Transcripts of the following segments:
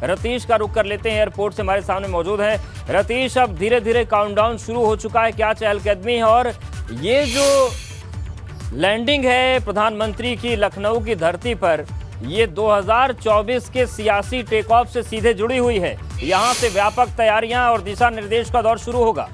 रतीश का रुख कर लेते हैं, एयरपोर्ट से हमारे सामने मौजूद है। रतीश, अब धीरे धीरे काउंटडाउन शुरू हो चुका है, क्या चहलकदमी है और ये जो लैंडिंग है प्रधानमंत्री की लखनऊ की धरती पर, ये 2024 के सियासी टेक ऑफ से सीधे जुड़ी हुई है। यहां से व्यापक तैयारियां और दिशा निर्देश का दौर शुरू होगा।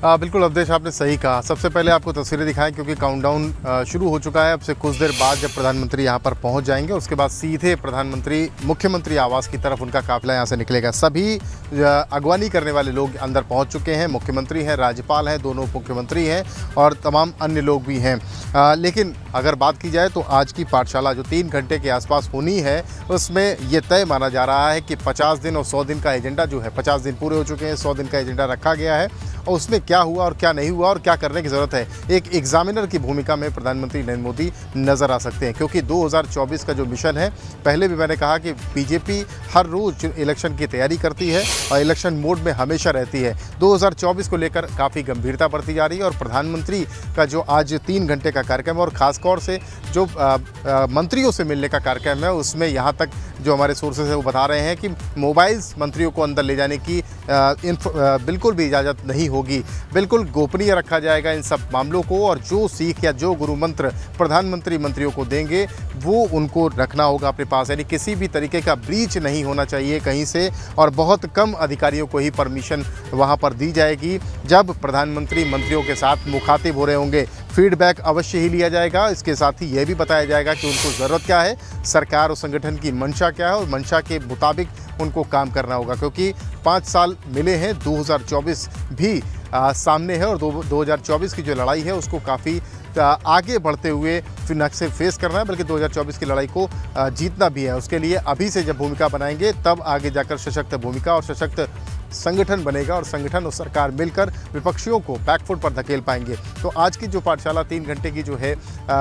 बिल्कुल अवधेश, आपने सही कहा। सबसे पहले आपको तस्वीरें दिखाएं क्योंकि काउंटडाउन शुरू हो चुका है। अब से कुछ देर बाद जब प्रधानमंत्री यहां पर पहुंच जाएंगे, उसके बाद सीधे प्रधानमंत्री मुख्यमंत्री आवास की तरफ उनका काफिला यहां से निकलेगा। सभी अगवानी करने वाले लोग अंदर पहुंच चुके हैं। मुख्यमंत्री हैं, राज्यपाल हैं, दोनों मुख्यमंत्री हैं और तमाम अन्य लोग भी हैं। लेकिन अगर बात की जाए तो आज की पाठशाला जो 3 घंटे के आसपास होनी है, उसमें ये तय माना जा रहा है कि 50 दिन और 100 दिन का एजेंडा जो है, 50 दिन पूरे हो चुके हैं, 100 दिन का एजेंडा रखा गया है और उसमें क्या हुआ और क्या नहीं हुआ और क्या करने की ज़रूरत है, एक एग्जामिनर की भूमिका में प्रधानमंत्री नरेंद्र मोदी नज़र आ सकते हैं। क्योंकि 2024 का जो मिशन है, पहले भी मैंने कहा कि बीजेपी हर रोज़ इलेक्शन की तैयारी करती है और इलेक्शन मोड में हमेशा रहती है। 2024 को लेकर काफ़ी गंभीरता बढ़ती जा रही है और प्रधानमंत्री का जो आज 3 घंटे का कार्यक्रम है और ख़ासतौर से जो मंत्रियों से मिलने का कार्यक्रम है, उसमें यहाँ तक जो हमारे सोर्सेज है वो बता रहे हैं कि मोबाइल्स मंत्रियों को अंदर ले जाने की बिल्कुल भी इजाज़त नहीं होगी। बिल्कुल गोपनीय रखा जाएगा इन सब मामलों को और जो सीख या जो गुरु मंत्र प्रधानमंत्री मंत्रियों को देंगे वो उनको रखना होगा अपने पास। यानी किसी भी तरीके का ब्रीच नहीं होना चाहिए कहीं से और बहुत कम अधिकारियों को ही परमिशन वहाँ पर दी जाएगी। जब प्रधानमंत्री मंत्रियों के साथ मुखातिब हो रहे होंगे, फीडबैक अवश्य ही लिया जाएगा। इसके साथ ही यह भी बताया जाएगा कि उनको ज़रूरत क्या है, सरकार और संगठन की मंशा क्या है और मंशा के मुताबिक उनको काम करना होगा। क्योंकि 5 साल मिले हैं, 2024 भी सामने है और 2024 की जो लड़ाई है उसको काफ़ी आगे बढ़ते हुए फिर न सिर्फ फेस करना है बल्कि 2024 की लड़ाई को जीतना भी है। उसके लिए अभी से जब भूमिका बनाएंगे तब आगे जाकर सशक्त भूमिका और सशक्त संगठन बनेगा और संगठन और सरकार मिलकर विपक्षियों को बैकफुट पर धकेल पाएंगे। तो आज की जो पाठशाला 3 घंटे की जो है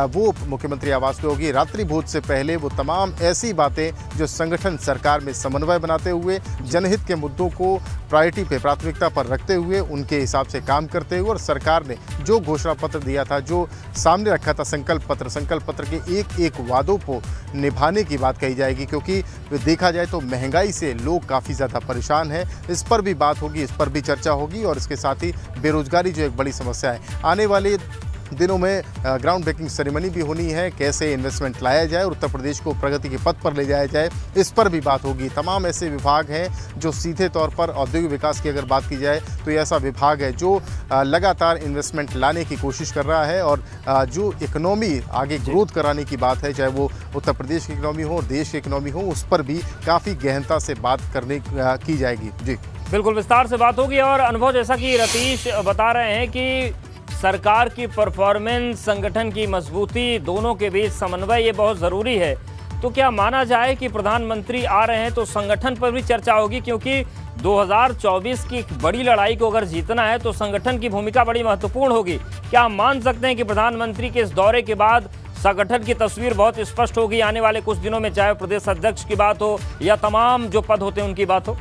वो मुख्यमंत्री आवास पे होगी। रात्रि भोज से पहले वो तमाम ऐसी बातें जो संगठन सरकार में समन्वय बनाते हुए, जनहित के मुद्दों को प्रायोरिटी पे, प्राथमिकता पर रखते हुए उनके हिसाब से काम करते हुए और सरकार ने जो घोषणा पत्र दिया था, जो सामने रखा था संकल्प पत्र के एक एक वादों को निभाने की बात कही जाएगी। क्योंकि देखा जाए तो महंगाई से लोग काफ़ी ज़्यादा परेशान हैं, इस पर भी बात होगी, इस पर भी चर्चा होगी और इसके साथ ही बेरोजगारी जो एक बड़ी समस्या है। आने वाले दिनों में ग्राउंड ब्रेकिंग सेरेमनी भी होनी है, कैसे इन्वेस्टमेंट लाया जाए और उत्तर प्रदेश को प्रगति के पथ पर ले जाया जाए, इस पर भी बात होगी। तमाम ऐसे विभाग हैं जो सीधे तौर पर औद्योगिक विकास की अगर बात की जाए तो ये ऐसा विभाग है जो लगातार इन्वेस्टमेंट लाने की कोशिश कर रहा है और जो इकोनॉमी आगे ग्रोथ कराने की बात है, चाहे वो उत्तर प्रदेश की इकोनॉमी हो, देश की इकोनॉमी हो, उस पर भी काफ़ी गहनता से बात करने की जाएगी। जी बिल्कुल, विस्तार से बात होगी। और अनुभव, जैसा कि रतीश बता रहे हैं कि सरकार की परफॉर्मेंस, संगठन की मजबूती, दोनों के बीच समन्वय ये बहुत ज़रूरी है। तो क्या माना जाए कि प्रधानमंत्री आ रहे हैं तो संगठन पर भी चर्चा होगी? क्योंकि 2024 की बड़ी लड़ाई को अगर जीतना है तो संगठन की भूमिका बड़ी महत्वपूर्ण होगी। क्या हम मान सकते हैं कि प्रधानमंत्री के इस दौरे के बाद संगठन की तस्वीर बहुत स्पष्ट होगी आने वाले कुछ दिनों में, चाहे प्रदेश अध्यक्ष की बात हो या तमाम जो पद होते हैं उनकी बात हो?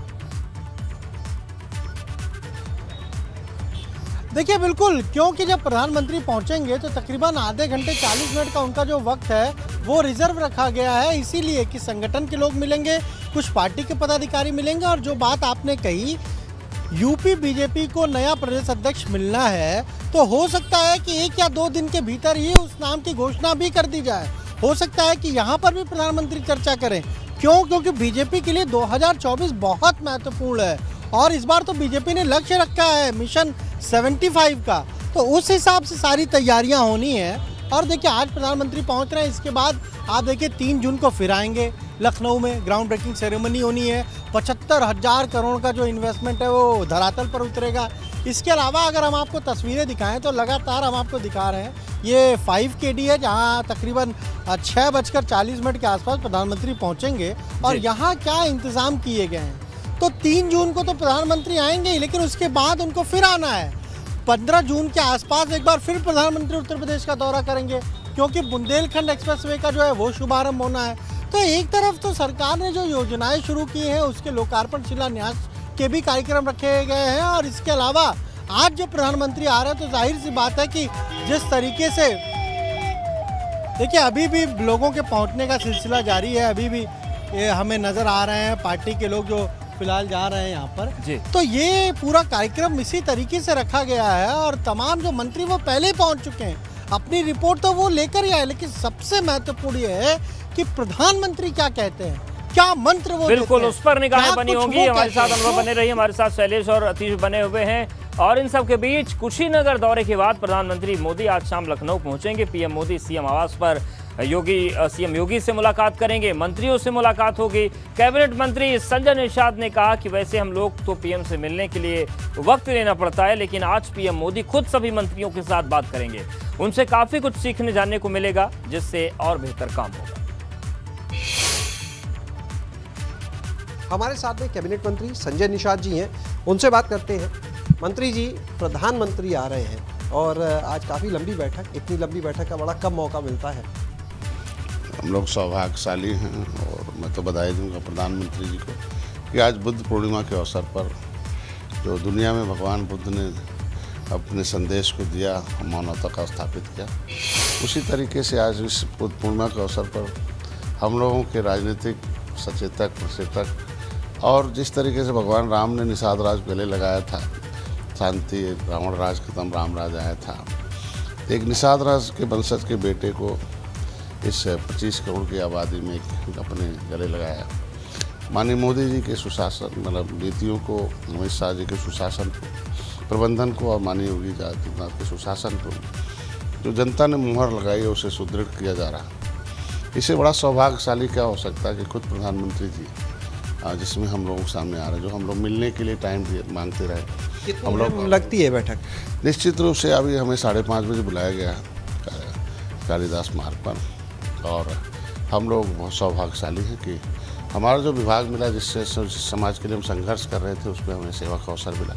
देखिए बिल्कुल, क्योंकि जब प्रधानमंत्री पहुंचेंगे तो तकरीबन आधे घंटे 40 मिनट का उनका जो वक्त है वो रिजर्व रखा गया है, इसीलिए कि संगठन के लोग मिलेंगे, कुछ पार्टी के पदाधिकारी मिलेंगे। और जो बात आपने कही, यूपी बीजेपी को नया प्रदेश अध्यक्ष मिलना है तो हो सकता है कि 1 या 2 दिन के भीतर ही उस नाम की घोषणा भी कर दी जाए। हो सकता है कि यहाँ पर भी प्रधानमंत्री चर्चा करें। क्यों? क्योंकि बीजेपी के लिए 2024 बहुत महत्वपूर्ण है और इस बार तो बीजेपी ने लक्ष्य रखा है मिशन 75 का, तो उस हिसाब से सारी तैयारियां होनी है। और देखिए आज प्रधानमंत्री पहुंच रहे हैं, इसके बाद आप देखिए 3 जून को फिर आएंगे लखनऊ में, ग्राउंड ब्रेकिंग सेरेमनी होनी है। 75,000 करोड़ का जो इन्वेस्टमेंट है वो धरातल पर उतरेगा। इसके अलावा अगर हम आपको तस्वीरें दिखाएं तो लगातार हम आपको दिखा रहे हैं, ये 5KD है जहां तकरीबन 6:40 के आसपास प्रधानमंत्री पहुंचेंगे और यहाँ क्या इंतज़ाम किए गए हैं। तो 3 जून को तो प्रधानमंत्री आएंगे ही, लेकिन उसके बाद उनको फिर आना है। 15 जून के आसपास एक बार फिर प्रधानमंत्री उत्तर प्रदेश का दौरा करेंगे, क्योंकि बुंदेलखंड एक्सप्रेसवे का जो है वो शुभारंभ होना है। तो एक तरफ तो सरकार ने जो योजनाएं शुरू की हैं उसके लोकार्पण, शिलान्यास के भी कार्यक्रम रखे गए हैं और इसके अलावा आज जो प्रधानमंत्री आ रहे हैं तो जाहिर सी बात है कि जिस तरीके से देखिए अभी भी लोगों के पहुंचने का सिलसिला जारी है, अभी भी ये हमें नज़र आ रहे हैं पार्टी के लोग जो फिलहाल जा रहे हैं यहाँ पर जी। तो ये पूरा कार्यक्रम इसी तरीके से रखा गया है और तमाम जो मंत्री वो पहले ही पहुँच चुके हैं, अपनी रिपोर्ट तो वो लेकर ही आए, लेकिन सबसे महत्वपूर्ण ये है कि प्रधानमंत्री क्या कहते हैं, क्या मंत्र वो बिल्कुल देते उस पर निगाहें क्या बनी कुछ होंगी। वो हमारे कहते साथ हैं। अनुभव बने रही, हमारे साथ शैलेश और अतीश बने हुए हैं। और इन सब के बीच कुशीनगर दौरे के बाद प्रधानमंत्री मोदी आज शाम लखनऊ पहुंचेंगे। पीएम मोदी सीएम आवास पर सीएम योगी से मुलाकात करेंगे, मंत्रियों से मुलाकात होगी। कैबिनेट मंत्री संजय निषाद ने कहा कि वैसे हम लोग तो पीएम से मिलने के लिए वक्त लेना पड़ता है, लेकिन आज पीएम मोदी खुद सभी मंत्रियों के साथ बात करेंगे। उनसे काफी कुछ सीखने जानने को मिलेगा, जिससे और बेहतर काम होगा। हमारे साथ में कैबिनेट मंत्री संजय निषाद जी हैं, उनसे बात करते हैं। मंत्री जी, प्रधानमंत्री आ रहे हैं और आज काफ़ी लंबी बैठक, इतनी लंबी बैठक का बड़ा कम मौका मिलता है। हम लोग सौभाग्यशाली हैं और मैं तो बधाई दूंगा प्रधानमंत्री जी को कि आज बुद्ध पूर्णिमा के अवसर पर जो दुनिया में भगवान बुद्ध ने अपने संदेश को दिया, मानवता का स्थापित किया, उसी तरीके से आज इस बुद्ध पूर्णिमा के अवसर पर हम लोगों के राजनीतिक सचेतक प्रचेतक और जिस तरीके से भगवान राम ने निषाद राज गले लगाया था, शांति रावण राज खत्म राम राज आया था, एक निषाद राज के वंशज के बेटे को इस 25 करोड़ की आबादी में अपने गले लगाया। माननीय मोदी जी के सुशासन मतलब नीतियों को, अमित शाह जी के सुशासन को, प्रबंधन को और माननीय योगी आदित्यनाथ के सुशासन को जो जनता ने मुहर लगाई है उसे सुदृढ़ किया जा रहा है। इससे बड़ा सौभाग्यशाली क्या हो सकता है कि खुद प्रधानमंत्री जी जिसमें हम लोगों के सामने आ रहे हैं, जो हम लोग मिलने के लिए टाइम मांगते रहे, हम लोग लगती है बैठक। निश्चित रूप से अभी हमें 5:30 बजे बुलाया गया कालिदास मार्ग पर और हम लोग बहुत सौभाग्यशाली हैं कि हमारा जो विभाग मिला, जिससे समाज के लिए हम संघर्ष कर रहे थे, उसमें हमें सेवा का अवसर मिला।